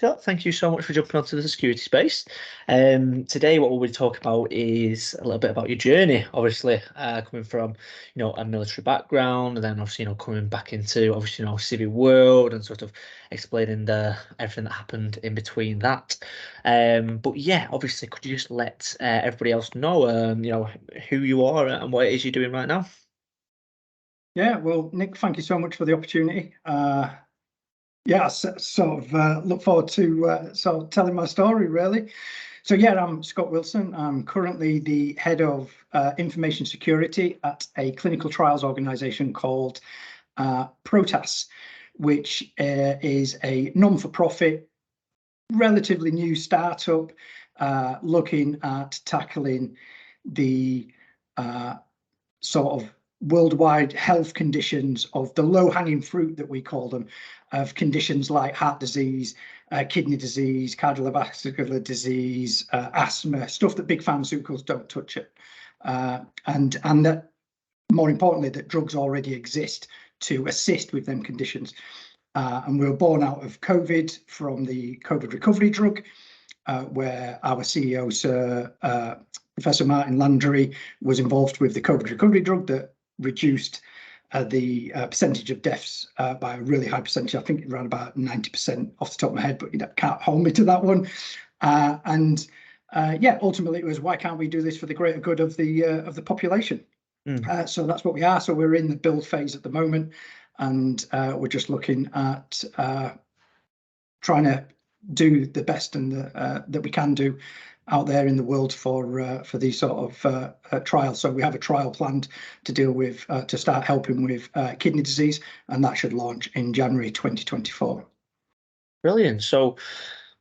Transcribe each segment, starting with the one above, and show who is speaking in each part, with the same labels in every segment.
Speaker 1: Scott, thank you so much for jumping onto the security space. Today, what we'll be talking about is a little bit about your journey. Obviously, coming from a military background, and then obviously coming back into obviously civil world and sort of explaining the everything that happened in between that. But yeah, obviously, could you just let everybody else know who you are and what it is you're doing right now?
Speaker 2: Yeah, well, Nick, thank you so much for the opportunity. Yeah, look forward to sort of telling my story, really. So yeah, I'm Scott Wilson. I'm currently the head of information security at a clinical trials organization called Protas, which is a non-for-profit, relatively new startup looking at tackling the sort of worldwide health conditions of the low-hanging fruit that we call them, of conditions like heart disease, kidney disease, cardiovascular disease, asthma, stuff that big pharmaceuticals don't touch it, and that more importantly that drugs already exist to assist with them conditions. And we were born out of COVID from the COVID recovery drug, where our CEO, Sir Professor Martin Landry, was involved with the COVID recovery drug that reduced the percentage of deaths by a really high percentage. I think around about 90% off the top of my head, but you can't hold me to that one. Yeah, ultimately it was, why can't we do this for the greater good of the population? So that's what we are. So we're in the build phase at the moment, and we're just looking at trying to do the best and that we can do out there in the world for these sort of trials. So we have a trial planned to deal with to start helping with kidney disease, and that should launch in January 2024.
Speaker 1: Brilliant. So,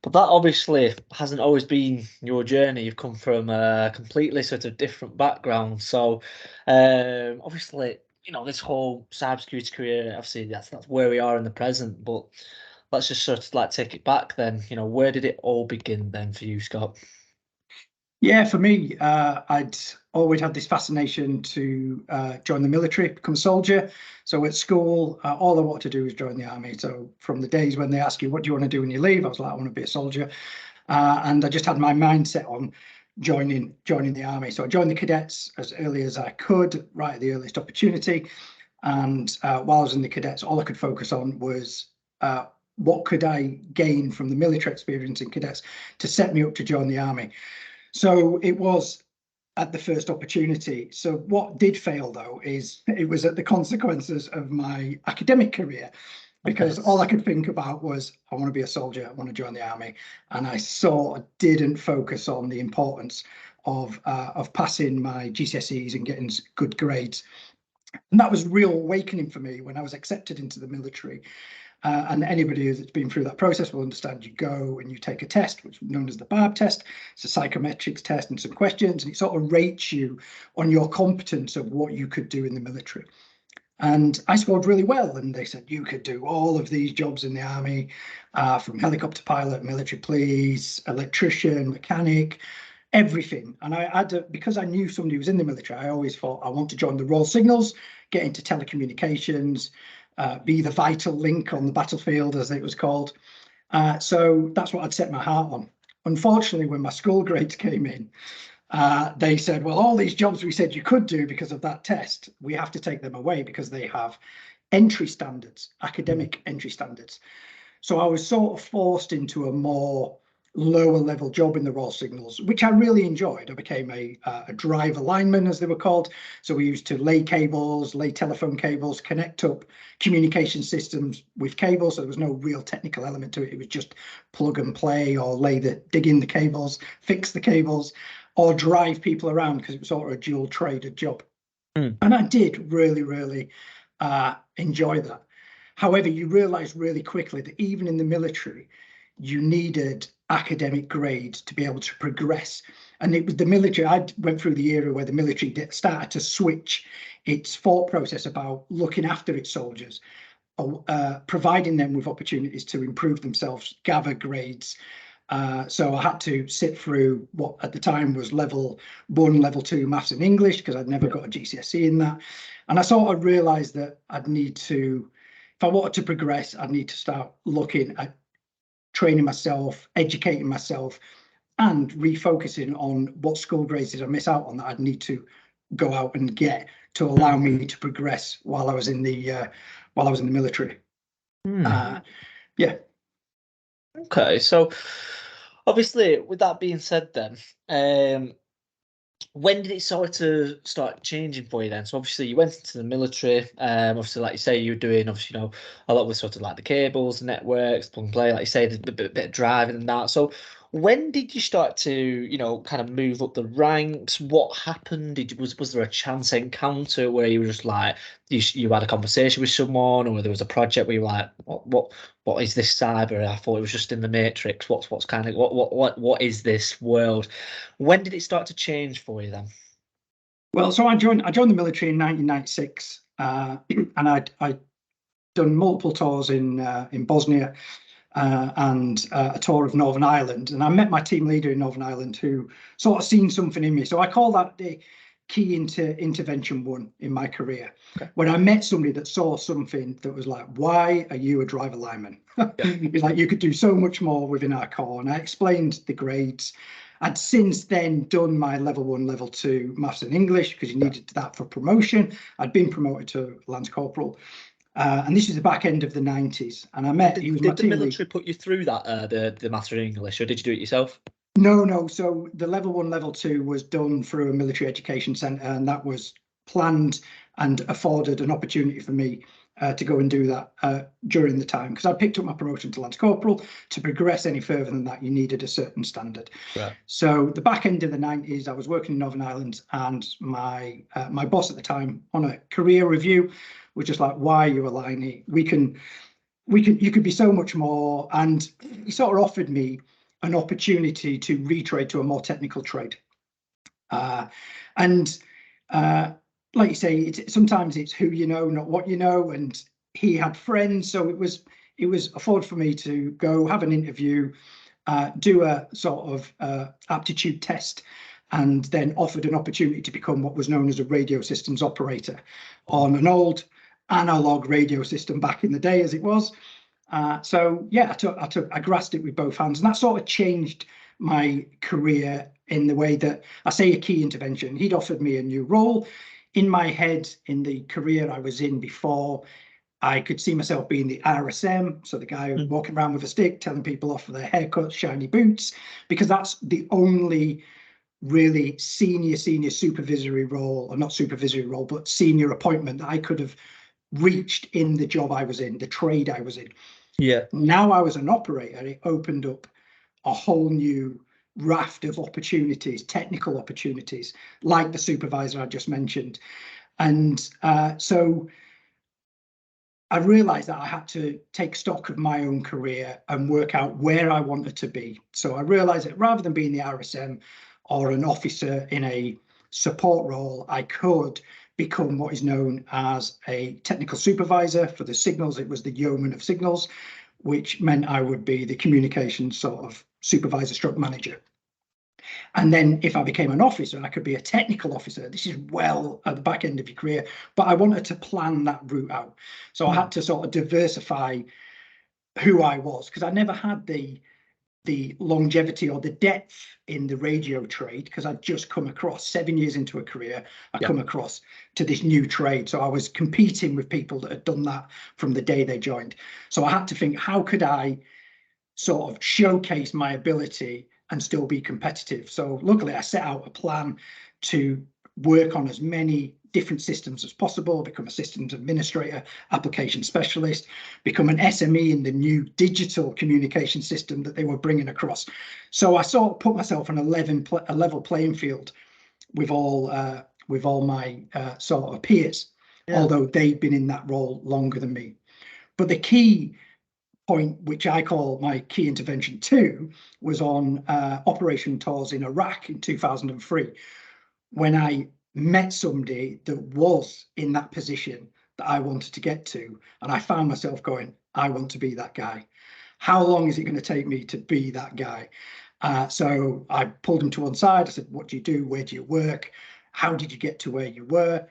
Speaker 1: but that obviously hasn't always been your journey. You've come from a completely sort of different background. So, obviously, this whole cybersecurity career, obviously that's where we are in the present. But let's just sort of like take it back then. Where did it all begin then for you, Scott?
Speaker 2: Yeah, for me, I'd always had this fascination to join the military, become a soldier. So at school, all I wanted to do was join the army. So from the days when they ask you, what do you want to do when you leave? I was like, I want to be a soldier. And I just had my mindset on joining the army. So I joined the cadets as early as I could, right at the earliest opportunity. And while I was in the cadets, all I could focus on was what could I gain from the military experience in cadets to set me up to join the army. So it was at the first opportunity. So what did fail, though, is it was at the consequences of my academic career, because all I could think about was, I want to be a soldier, I want to join the army. And I sort of didn't focus on the importance of passing my GCSEs and getting good grades. And that was real awakening for me when I was accepted into the military. And anybody who's been through that process will understand. You go and you take a test, which is known as the BARB test. It's a psychometrics test and some questions, and it sort of rates you on your competence of what you could do in the military. And I scored really well, and they said you could do all of these jobs in the army, from helicopter pilot, military police, electrician, mechanic, everything. And I had because I knew somebody who was in the military, I always thought I want to join the Royal Signals, get into telecommunications, be the vital link on the battlefield, as it was called. So that's what I'd set my heart on. Unfortunately, when my school grades came in, they said, well, all these jobs we said you could do because of that test, we have to take them away because they have entry standards, academic entry standards. So I was sort of forced into a more lower level job in the Royal Signals, which I really enjoyed. I became a driver lineman, as they were called. So we used to lay cables, lay telephone cables, connect up communication systems with cables. So there was no real technical element to it. It was just plug and play, or dig in the cables, fix the cables, or drive people around, because it was sort of a dual traded job. And I did really, really enjoy that. However, you realize really quickly that even in the military, you needed academic grades to be able to progress. And it was the military. I went through the era where the military started to switch its thought process about looking after its soldiers providing them with opportunities to improve themselves, gather grades. So I had to sit through what at the time was level 1, level 2 maths and English, because I'd never got a GCSE in that. And I sort of realised that I'd need to, if I wanted to progress, I'd need to start looking at training myself, educating myself, and refocusing on what school grades did I miss out on that I'd need to go out and get to allow me to progress while I was in the military. Yeah.
Speaker 1: Okay, so obviously, with that being said, then when did it sort of start changing for you then? So obviously you went into the military. Obviously, like you say, you were doing obviously, you know, a lot with sort of like the cables, networks, plug and play, like you say, there's a bit of driving and that. So when did you start to, you know, kind of move up the ranks? What happened? Was there a chance encounter where you were just like you had a conversation with someone, or there was a project where you were like, what is this cyber? I thought it was just in the Matrix. What's kind of what is this world? When did it start to change for you then?
Speaker 2: Well, so I joined the military in 1996, and I'd done multiple tours in Bosnia, and a tour of Northern Ireland. And I met my team leader in Northern Ireland who sort of seen something in me. So I call that the key intervention 1 in my career. Okay. When I met somebody that saw something that was like, why are you a driver lineman? It's like, you could do so much more within our corps. And I explained the grades. I'd since then done my level 1, level 2 maths and English, because you needed that for promotion. I'd been promoted to Lance Corporal. And this is the back end of the 90s. And I met,
Speaker 1: did the military put you through that, the maths and English, or did you do it yourself?
Speaker 2: No. So the level 1, level 2 was done through a military education centre, and that was planned and afforded an opportunity for me to go and do that during the time, because I picked up my promotion to Lance Corporal. To progress any further than that, you needed a certain standard. Right. So the back end of the 90s, I was working in Northern Ireland, and my boss at the time, on a career review, was just like, why are you a liney? You could be so much more. And he sort of offered me an opportunity to retrade to a more technical trade. Like you say, sometimes it's who you know, not what you know. And he had friends, so it was afforded for me to go have an interview, do a sort of aptitude test, and then offered an opportunity to become what was known as a radio systems operator on an old analog radio system back in the day, as it was. So yeah, I grasped it with both hands, and that sort of changed my career in the way that I say a key intervention. He'd offered me a new role. In my head, in the career I was in before, I could see myself being the RSM, so the guy walking around with a stick, telling people off for their haircuts, shiny boots, because that's the only really senior supervisory role, or not supervisory role, but senior appointment that I could have reached in the job I was in, the trade I was in. Yeah. Now I was an operator, it opened up a whole new raft of opportunities, technical opportunities, like the supervisor I just mentioned. And so I realized that I had to take stock of my own career and work out where I wanted to be. So I realized that rather than being the RSM or an officer in a support role, I could become what is known as a technical supervisor. For the signals, it was the yeoman of signals, which meant I would be the communications sort of supervisor stroke manager. And then if I became an officer, I could be a technical officer. This is well at the back end of your career, but I wanted to plan that route out. So I had to sort of diversify who I was, because I never had the longevity or the depth in the radio trade, because I'd just come across 7 years into a career, come across to this new trade. So I was competing with people that had done that from the day they joined. So I had to think, how could I sort of showcase my ability and still be competitive? So luckily I set out a plan to work on as many different systems as possible, become a systems administrator, application specialist, become an SME in the new digital communication system that they were bringing across. So I sort of put myself on a level playing field with all my sort of peers, although they'd been in that role longer than me. But the key point, which I call my key intervention 2, was on operation tours in Iraq in 2003, when I met somebody that was in that position that I wanted to get to. And I found myself going, I want to be that guy. How long is it going to take me to be that guy? So I pulled him to one side. I said, what do you do? Where do you work? How did you get to where you were?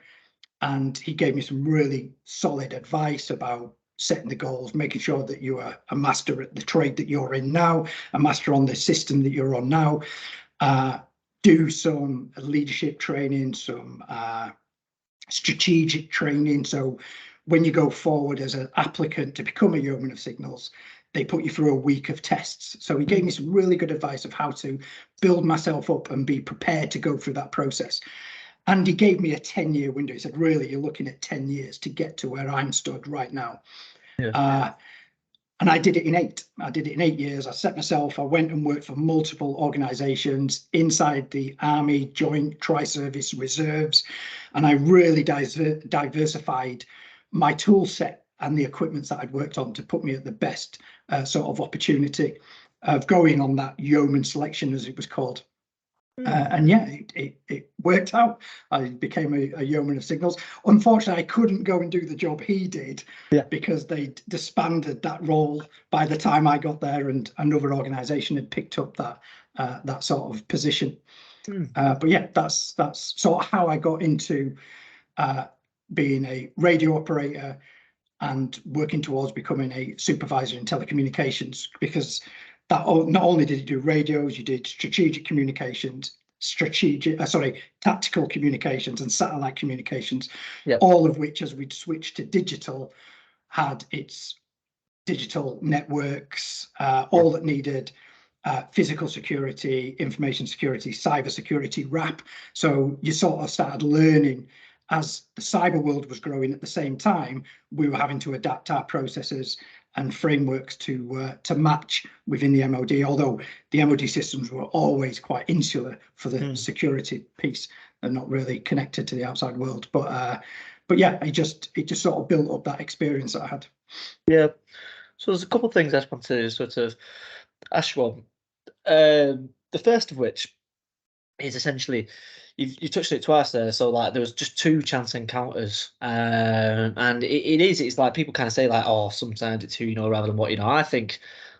Speaker 2: And he gave me some really solid advice about setting the goals, making sure that you are a master at the trade that you're in now, a master on the system that you're on now. Do some leadership training, some strategic training. So when you go forward as an applicant to become a yeoman of signals, they put you through a week of tests. So he gave me some really good advice of how to build myself up and be prepared to go through that process. And he gave me a 10-year window. He said, really, you're looking at 10 years to get to where I'm stood right now.
Speaker 1: Yeah.
Speaker 2: And I did it in 8. I did it in 8 years. I set myself, I went and worked for multiple organizations inside the Army, Joint, Tri-Service Reserves. And I really diversified my tool set and the equipment that I'd worked on to put me at the best sort of opportunity of going on that yeoman selection, as it was called. And yeah, it worked out. I became a yeoman of signals. Unfortunately, I couldn't go and do the job he did because they disbanded that role by the time I got there, and another organisation had picked up that sort of position. But yeah, that's sort of how I got into being a radio operator and working towards becoming a supervisor in telecommunications, because that not only did you do radios, you did strategic communications, tactical communications and satellite communications, all of which, as we'd switched to digital, had its digital networks, all that needed physical security, information security, cyber security, RAP. So you sort of started learning as the cyber world was growing at the same time. We were having to adapt our processes and frameworks to match within the MOD, although the MOD systems were always quite insular for the security piece and not really connected to the outside world. But yeah, it just sort of built up that experience that I had.
Speaker 1: Yeah. So there's a couple of things I just want to sort of ask you on. The first of which is essentially, you touched it twice there. So like there was just 2 chance encounters, and it's like people kind of say like, oh, sometimes it's who you know rather than what you know. I think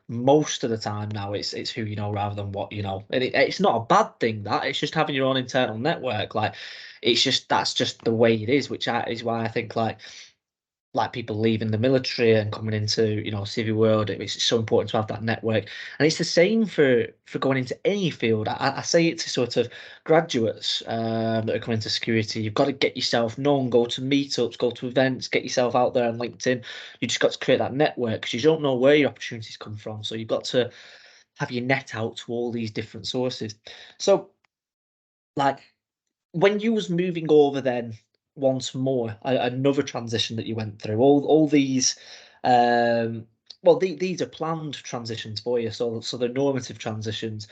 Speaker 1: most of the time now it's who you know rather than what you know, and it's not a bad thing. That it's just having your own internal network. Like that's just the way it is, which is why I think like people leaving the military and coming into civil world, it's so important to have that network. And it's the same for going into any field. I say it to sort of graduates that are coming into security. You've got to get yourself known, go to meetups, go to events, get yourself out there on LinkedIn. You just got to create that network, because you don't know where your opportunities come from, so you've got to have your net out to all these different sources. So like when you was moving over then, once more, another transition that you went through, all these these are planned transitions for you, so they're normative transitions.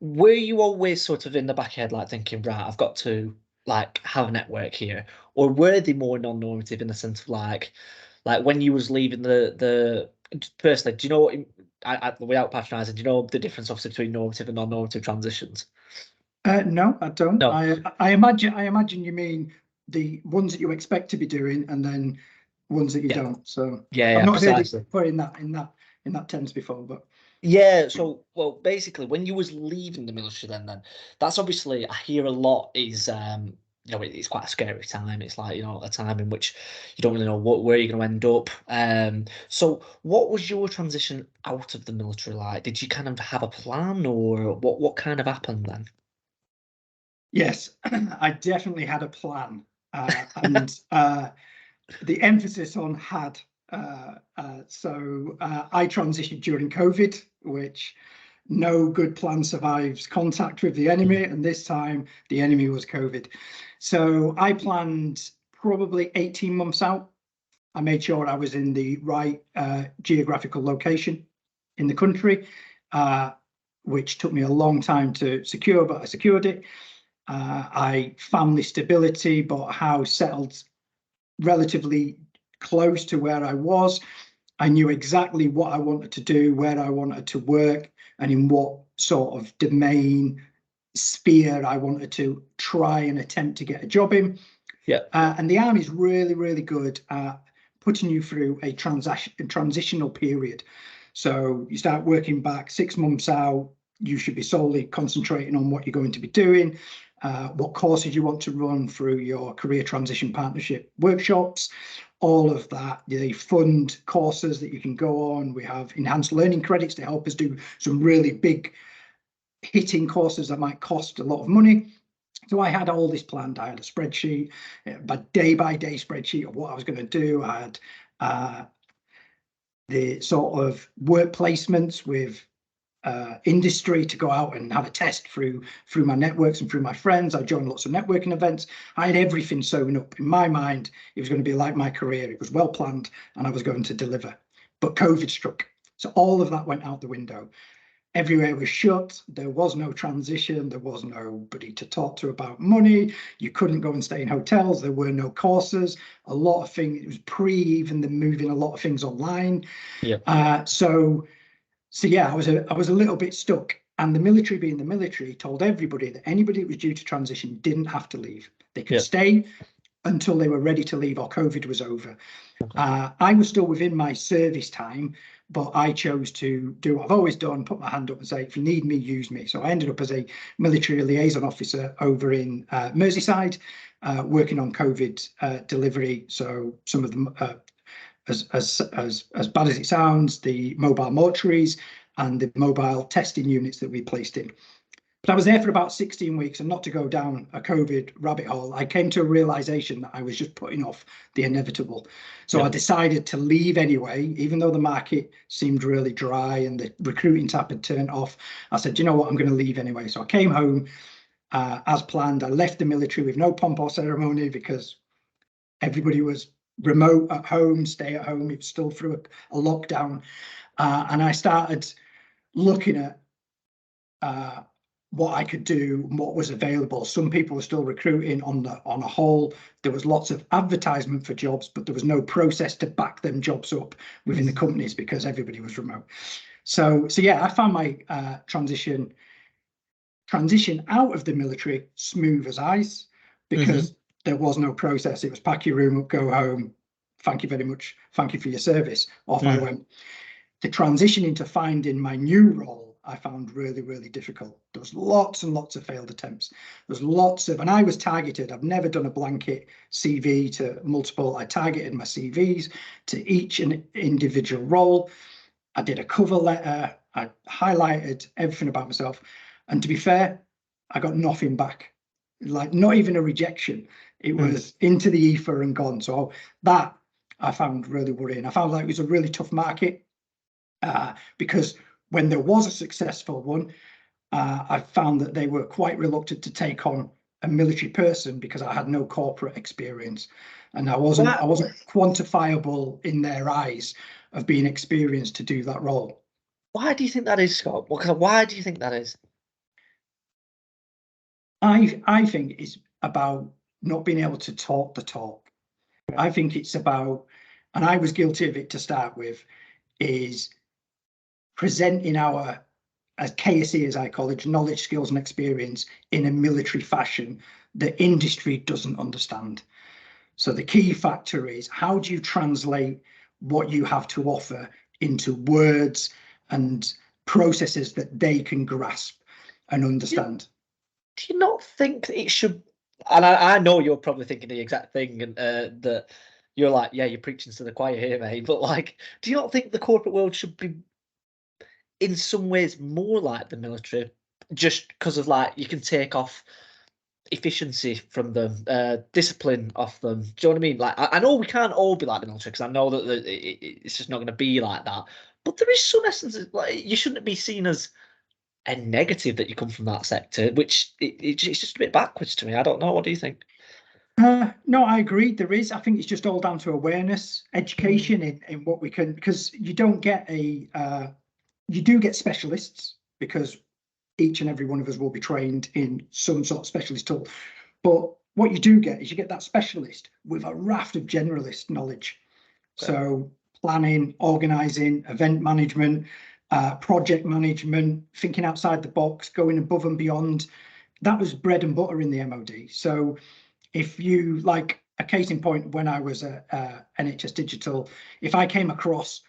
Speaker 1: Were you always sort of in the back of your head like thinking, right, I've got to like have a network here, or were they more non-normative in the sense of like when you was leaving the personally, do you know what, without patronizing, do you know the difference obviously between normative and non-normative transitions?
Speaker 2: No, I don't.
Speaker 1: No.
Speaker 2: I imagine you mean the ones that you expect to be doing, and then ones that you don't. So I've not
Speaker 1: precisely.
Speaker 2: heard it put in that tense before, but
Speaker 1: Yeah, so well, basically, when you was leaving the military, then that's obviously I hear a lot is it's quite a scary time. It's like a time in which you don't really know where you're going to end up. So what was your transition out of the military like? Did you kind of have a plan, or what kind of happened then?
Speaker 2: yes, I definitely had a plan, and the emphasis on had. So I transitioned during COVID, which no good plan survives contact with the enemy, and this time the enemy was COVID. So I planned probably 18 months out. I made sure I was in the right geographical location in the country, which took me a long time to secure, but I secured it. I family stability, bought a house, settled relatively close to where I was. I knew exactly what I wanted to do, where I wanted to work, and in what sort of domain sphere I wanted to try and attempt to get a job in.
Speaker 1: Yeah.
Speaker 2: And the army is really, really good at putting you through a transitional period. So you start working back 6 months out, you should be solely concentrating on what you're going to be doing, what courses you want to run through your career transition partnership workshops, all of that. They fund courses that you can go on. We have enhanced learning credits to help us do some really big hitting courses that might cost a lot of money. So I had all this planned. I had a spreadsheet, a day-by-day spreadsheet of what I was going to do. I had the sort of work placements with industry to go out and have a test through my networks and through my friends. I joined lots of networking events. I had everything sewn up. In my mind, it was going to be like my career. It was well planned and I was going to deliver. But COVID struck. So all of that went out the window. Everywhere was shut. There was no transition. There was nobody to talk to about money. You couldn't go and stay in hotels. There were no courses. A lot of things, it was pre even the moving a lot of things online.
Speaker 1: Yeah.
Speaker 2: So yeah, I was a little bit stuck. And the military, being the military, told everybody that anybody that was due to transition didn't have to leave. They could stay until they were ready to leave or COVID was over. I was still within my service time, but I chose to do what I've always done, put my hand up and say, if you need me, use me. So I ended up as a military liaison officer over in Merseyside, working on COVID delivery. So some of them, as bad as it sounds, the mobile mortuaries and the mobile testing units that we placed in. But I was there for about 16 weeks, and not to go down a COVID rabbit hole, I came to a realization that I was just putting off the inevitable. So I decided to leave anyway, even though the market seemed really dry and the recruiting tap had turned off. I said, you know what, I'm going to leave anyway. So I came home as planned. I left the military with no pomp or ceremony because everybody was remote at home, stay at home. It was still through a lockdown. And I started looking at what I could do, what was available. Some people were still recruiting on a whole. There was lots of advertisement for jobs, but there was no process to back them jobs up within the companies because everybody was remote. So yeah, I found my transition out of the military smooth as ice because there was no process. It was pack your room up, go home. Thank you very much. Thank you for your service. Off I went. The transition into finding my new role, I found really, really difficult. There was lots and lots of failed attempts. There's lots of, and I was targeted. I've never done a blanket CV to multiple. I targeted my CVs to each and individual role. I did a cover letter. I highlighted everything about myself. And to be fair, I got nothing back, like not even a rejection. It was into the ether and gone. So that I found really worrying. I found like it was a really tough market. Because when there was a successful one, I found that they were quite reluctant to take on a military person because I had no corporate experience, and I wasn't quantifiable in their eyes of being experienced to do that role.
Speaker 1: Why do you think that is, Scott? Why do you think that is?
Speaker 2: I think it's about not being able to talk the talk. I think it's about, and I was guilty of it to start with, is presenting our, as KSE, as I call it, knowledge, skills and experience in a military fashion that industry doesn't understand. So the key factor is, how do you translate what you have to offer into words and processes that they can grasp and understand?
Speaker 1: Do you not think that it should, and I know you're probably thinking the exact thing, and that you're like, yeah, you're preaching to the choir here, mate, but like, do you not think the corporate world should be in some ways more like the military, just because of like you can take off efficiency from them, discipline off them? Do you know what I mean? Like, I know we can't all be like the military because I know that it's just not going to be like that. But there is some essence, like you shouldn't be seen as a negative that you come from that sector, which it's just a bit backwards to me. I don't know. What do you think?
Speaker 2: No, I agree. There is. I think it's just all down to awareness, education in what we can, because you don't get you do get specialists because each and every one of us will be trained in some sort of specialist tool. But what you do get is you get that specialist with a raft of generalist knowledge. Okay. So planning, organizing, event management, project management, thinking outside the box, going above and beyond. That was bread and butter in the MOD. So if you, like a case in point, when I was at NHS Digital, if I came across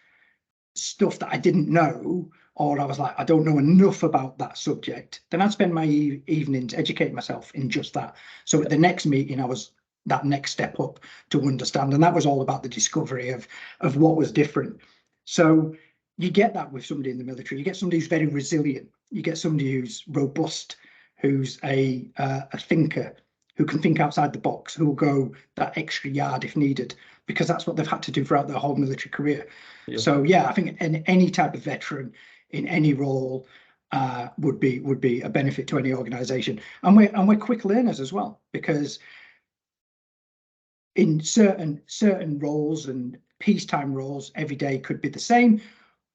Speaker 2: stuff that I didn't know, or I was like, I don't know enough about that subject, then I'd spend my evenings educating myself in just that. So at the next meeting, I was that next step up to understand, and that was all about the discovery of what was different. So you get that with somebody in the military. You get somebody who's very resilient. You get somebody who's robust, who's a thinker, who can think outside the box, who will go that extra yard if needed, because that's what they've had to do throughout their whole military career. Yeah. So yeah, I think any type of veteran in any role would be a benefit to any organisation, and we're quick learners as well, because in certain roles and peacetime roles, every day could be the same,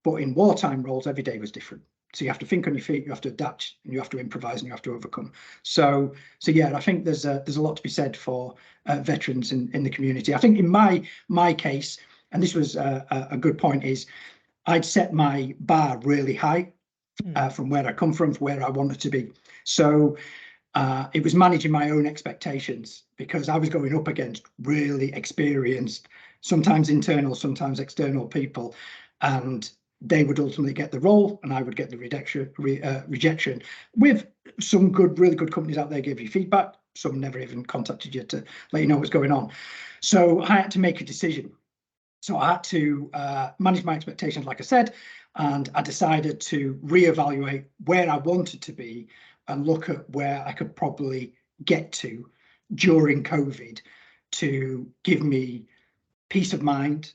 Speaker 2: but in wartime roles, every day was different. So you have to think on your feet, you have to adapt, and you have to improvise, and you have to overcome. So yeah, I think there's a lot to be said for veterans in the community. I think in my case, and this was a good point, is I'd set my bar really high from where I come from, where I wanted to be. So it was managing my own expectations, because I was going up against really experienced, sometimes internal, sometimes external people, and they would ultimately get the role and I would get the rejection. With some really good companies out there give you feedback, some never even contacted you to let you know what's going on. So I had to make a decision. So I had to manage my expectations, like I said, and I decided to reevaluate where I wanted to be and look at where I could probably get to during COVID to give me peace of mind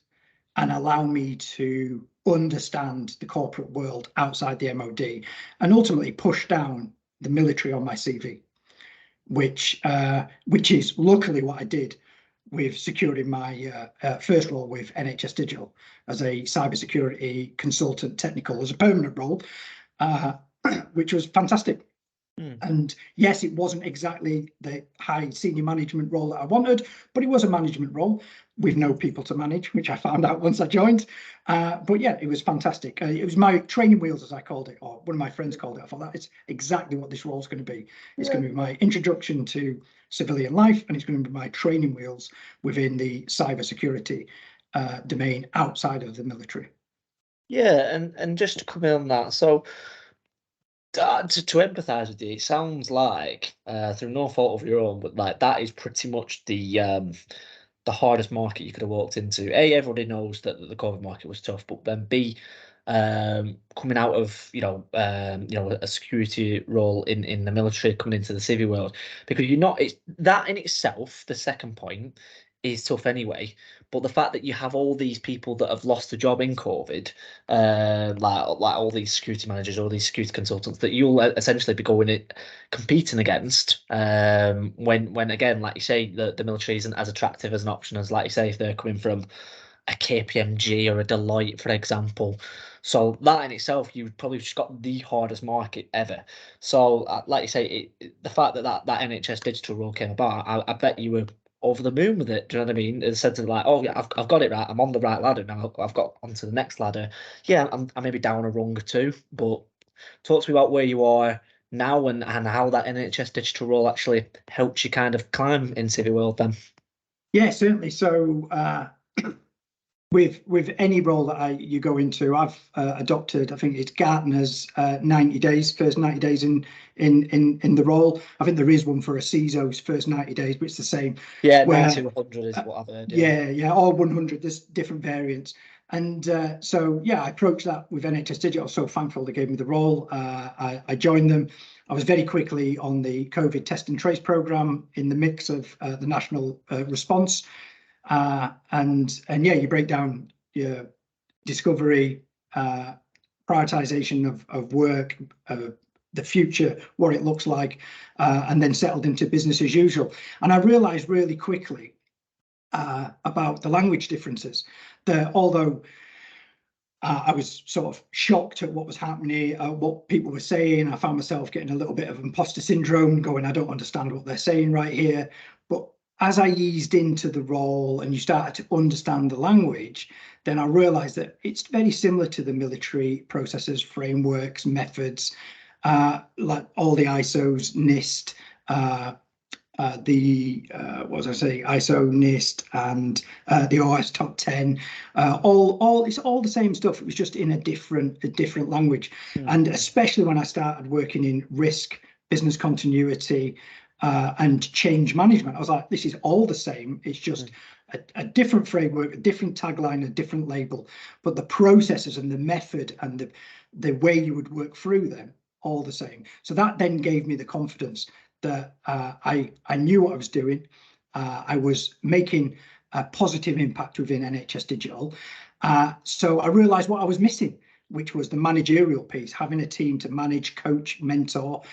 Speaker 2: and allow me to understand the corporate world outside the MOD, and ultimately push down the military on my CV, which is luckily what I did with securing my first role with NHS Digital as a cybersecurity consultant technical, as a permanent role, which was fantastic. And yes, it wasn't exactly the high senior management role that I wanted, but it was a management role with no people to manage, which I found out once I joined. But yeah, it was fantastic. It was my training wheels, as I called it, or one of my friends called it. I thought that is exactly what this role is going to be. It's going to be my introduction to civilian life, and it's going to be my training wheels within the cybersecurity domain outside of the military.
Speaker 1: Yeah, and just to come in on that, so to empathise with you, it sounds like through no fault of your own, but like that is pretty much the hardest market you could have walked into. A, everybody knows that the COVID market was tough, but then B, coming out of a security role in the military, coming into the civil world, because it's that in itself, the second point, is tough anyway. But the fact that you have all these people that have lost a job in COVID, like all these security managers, all these security consultants, that you'll essentially be competing against, when again, like you say, the military isn't as attractive as an option as, like you say, if they're coming from a KPMG or a Deloitte, for example. So that in itself, you've probably just got the hardest market ever. So like you say, the fact that NHS digital role came about, I bet you were over the moon with it. Do you know what I mean? In the sense of like, oh yeah, I've got it right. I'm on the right ladder now. I've got onto the next ladder. Yeah, I may be down a rung or two, but talk to me about where you are now and how that NHS digital role actually helps you kind of climb into the world then.
Speaker 2: Yeah, certainly. So with any role that you go into, I've adopted, I think it's Gartner's 90 days, first 90 days in the role. I think there is one for a CISO's first 90 days, but it's the same.
Speaker 1: Yeah, 90 to 100 is what I've heard.
Speaker 2: Yeah, all 100, there's different variants. And so, yeah, I approached that with NHS Digital. So thankful they gave me the role. I joined them. I was very quickly on the COVID test and trace program in the mix of the national response. And yeah, you break down your discovery, prioritization of work, the future, what it looks like, and then settled into business as usual. And I realized really quickly about the language differences, that although I was sort of shocked at what was happening, what people were saying, I found myself getting a little bit of imposter syndrome, going, I don't understand what they're saying right here. But as I eased into the role and you started to understand the language, then I realized that it's very similar to the military processes, frameworks, methods, like all the ISOs, NIST, what was I say, ISO, NIST, and the OS Top 10. It's all the same stuff. It was just in a different language. And especially when I started working in risk, business continuity, and change management, I was like, this is all the same. It's just a different framework, a different tagline, a different label, but the processes and the method and the way you would work through them, all the same. So that then gave me the confidence that I knew what I was doing. I was making a positive impact within NHS Digital. So I realised what I was missing, which was the managerial piece, having a team to manage, coach, mentor.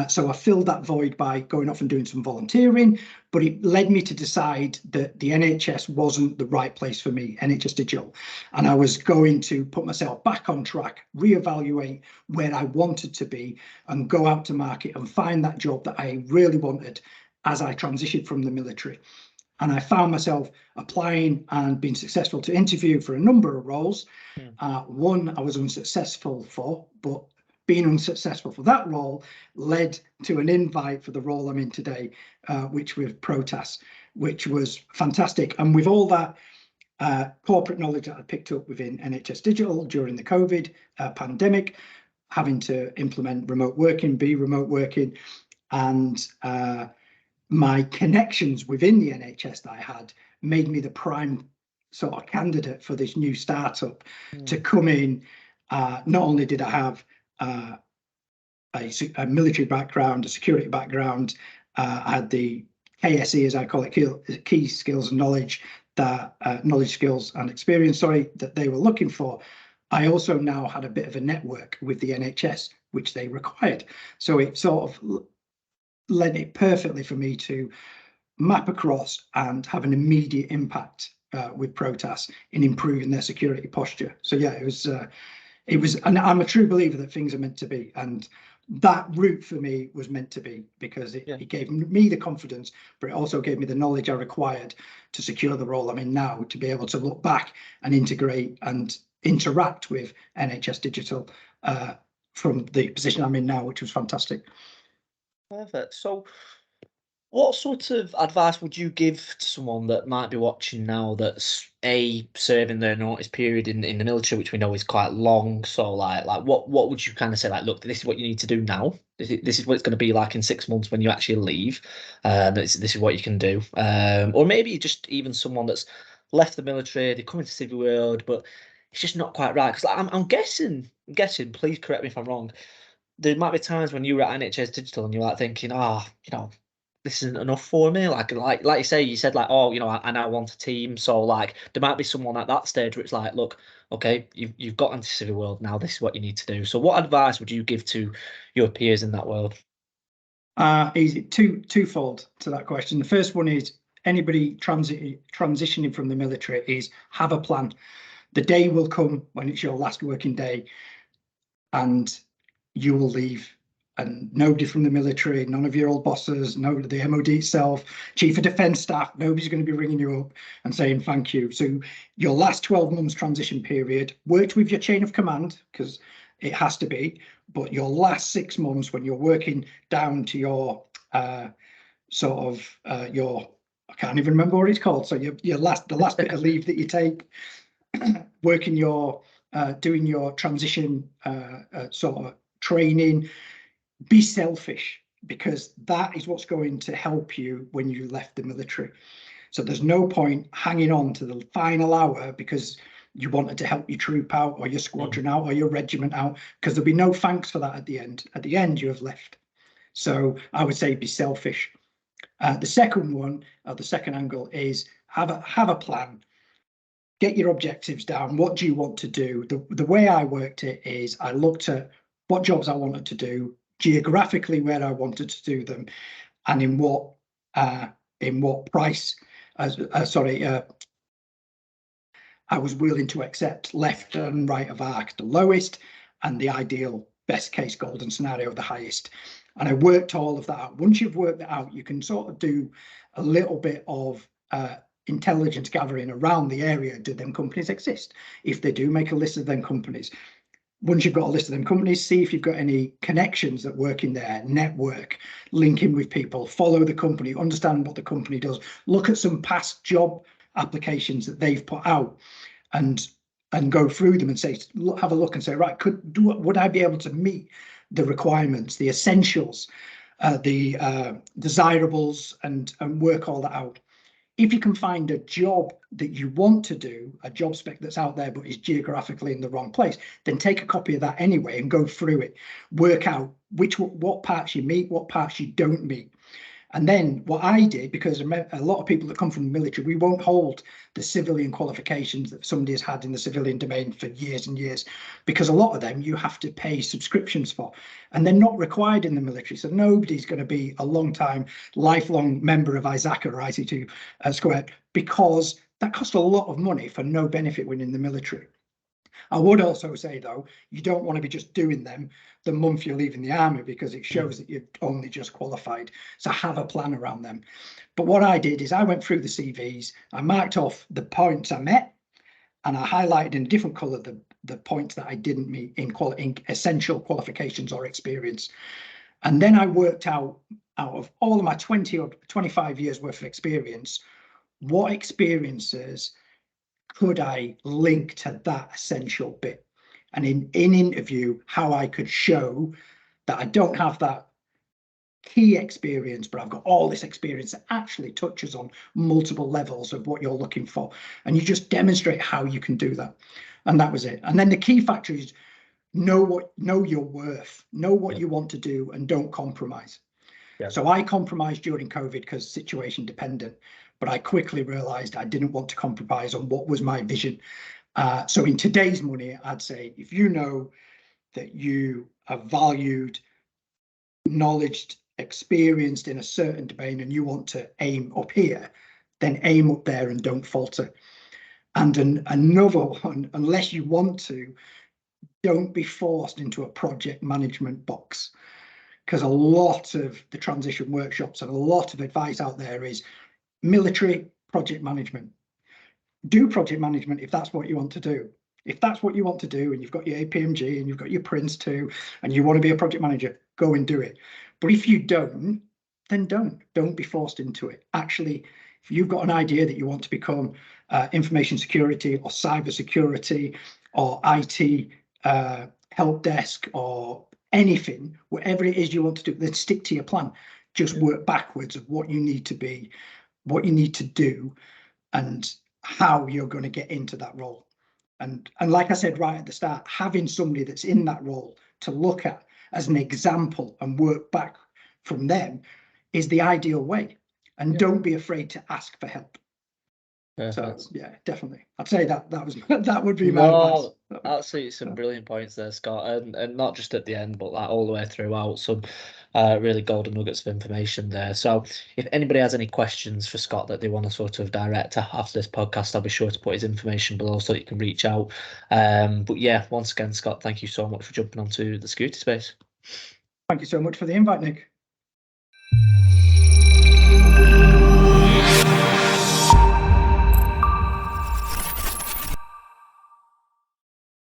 Speaker 2: So I filled that void by going off and doing some volunteering, but it led me to decide that the NHS wasn't the right place for me, NHS Digital. And I was going to put myself back on track, reevaluate where I wanted to be and go out to market and find that job that I really wanted as I transitioned from the military. And I found myself applying and being successful to interview for a number of roles. One I was unsuccessful for, but being unsuccessful for that role led to an invite for the role I'm in today, which was Protas, which was fantastic. And with all that corporate knowledge that I picked up within NHS Digital during the COVID pandemic, having to implement remote working, and my connections within the NHS that I had made me the prime sort of candidate for this new startup to come in. Not only did I have a military background, a security background, I had the KSE, as I call it, key skills and knowledge, knowledge, skills and experience, that they were looking for. I also now had a bit of a network with the NHS, which they required. So it sort of led it perfectly for me to map across and have an immediate impact with Protas in improving their security posture. So yeah, it was, and I'm a true believer that things are meant to be, and that route for me was meant to be, because it gave me the confidence, but it also gave me the knowledge I required to secure the role I'm in now, to be able to look back and integrate and interact with NHS Digital from the position I'm in now, which was fantastic.
Speaker 1: Perfect. So what sort of advice would you give to someone that might be watching now that's serving their notice period in the military, which we know is quite long? So like what would you kind of say, like, look, this is what you need to do now. This is what it's going to be like in 6 months when you actually leave. This is what you can do. Or maybe just even someone that's left the military, they come into civil world, but it's just not quite right. Because I'm guessing, please correct me if I'm wrong, there might be times when you were at NHS Digital and you're like thinking, this isn't enough for me. Like you said, like, oh, I now want a team. So like, there might be someone at that stage where it's like, look, okay, you've got into civil world now. This is what you need to do. So what advice would you give to your peers in that world?
Speaker 2: Easy, twofold to that question. The first one is anybody transitioning from the military is have a plan. The day will come when it's your last working day and you will leave, and nobody from the military, none of your old bosses, no, the MOD itself, Chief of Defence Staff, nobody's going to be ringing you up and saying thank you. So your last 12 months transition period, worked with your chain of command, because it has to be, but your last 6 months when you're working down to your I can't even remember what it's called. So the last bit of leave that you take, working doing your transition sort of training, be selfish, because that is what's going to help you when you left the military. So there's no point hanging on to the final hour because you wanted to help your troop out or your squadron out or your regiment out, because there'll be no thanks for that at the end. At the end, you have left. So I would say be selfish. The second one, the second angle is have a plan. Get your objectives down. What do you want to do? The way I worked it is I looked at what jobs I wanted to do, geographically where I wanted to do them, and in what price. I was willing to accept left and right of arc, the lowest, and the ideal best case golden scenario, the highest. And I worked all of that out. Once you've worked that out, you can sort of do a little bit of intelligence gathering around the area. Do them companies exist? If they do, make a list of them companies. once you've got a list of them companies, see if you've got any connections that work in there, network, link in with people, follow the company, understand what the company does, look at some past job applications that they've put out and go through them and say, have a look and say, right, would I be able to meet the requirements, the essentials, the desirables, and work all that out. If you can find a job that you want to do, a job spec that's out there but is geographically in the wrong place, then take a copy of that anyway and go through it, work out what parts you meet, what parts you don't meet. And then what I did, because a lot of people that come from the military, we won't hold the civilian qualifications that somebody has had in the civilian domain for years and years, because a lot of them you have to pay subscriptions for, and they're not required in the military. So nobody's going to be a lifelong member of ISACA or IC2 Squared, because that costs a lot of money for no benefit when in the military. I would also say, though, you don't want to be just doing them the month you're leaving the army, because it shows that you've only just qualified. So have a plan around them. But what I did is I went through the CVs, I marked off the points I met, and I highlighted in a different colour the points that I didn't meet in essential qualifications or experience. And then I worked out of all of my 20 or 25 years worth of experience, what experiences could I link to that essential bit, and in interview how I could show that I don't have that key experience, but I've got all this experience that actually touches on multiple levels of what you're looking for, and you just demonstrate how you can do that. And that was it. And then the key factor is know your worth, know what you want to do, and don't compromise. So I compromised during COVID because situation dependent, but I quickly realized I didn't want to compromise on what was my vision. So in today's money, I'd say if you know that you are valued, knowledge, experienced in a certain domain, and you want to aim up here, then aim up there and don't falter. And another one, unless you want to, don't be forced into a project management box. Because a lot of the transition workshops and a lot of advice out there is military project management. Do project management if that's what you want to do. If that's what you want to do, and you've got your APMG and you've got your Prince 2 and you want to be a project manager, go and do it. But if you don't, then don't be forced into it. Actually, if you've got an idea that you want to become information security or cyber security or IT help desk or anything, whatever it is you want to do, then stick to your plan. Just work backwards of what you need to be, what you need to do, and how you're going to get into that role. And like I said right at the start, having somebody that's in that role to look at as an example and work back from them is the ideal way. And don't be afraid to ask for help. So yeah, definitely. I'd say that would be my advice.
Speaker 1: Absolutely, some brilliant points there, Scott, and not just at the end, but like all the way throughout. Some really golden nuggets of information there. So if anybody has any questions for Scott that they want to sort of direct after this podcast, I'll be sure to put his information below so that you can reach out. But yeah, once again, Scott, thank you so much for jumping onto the Security Space.
Speaker 2: Thank you so much for the invite, Nick.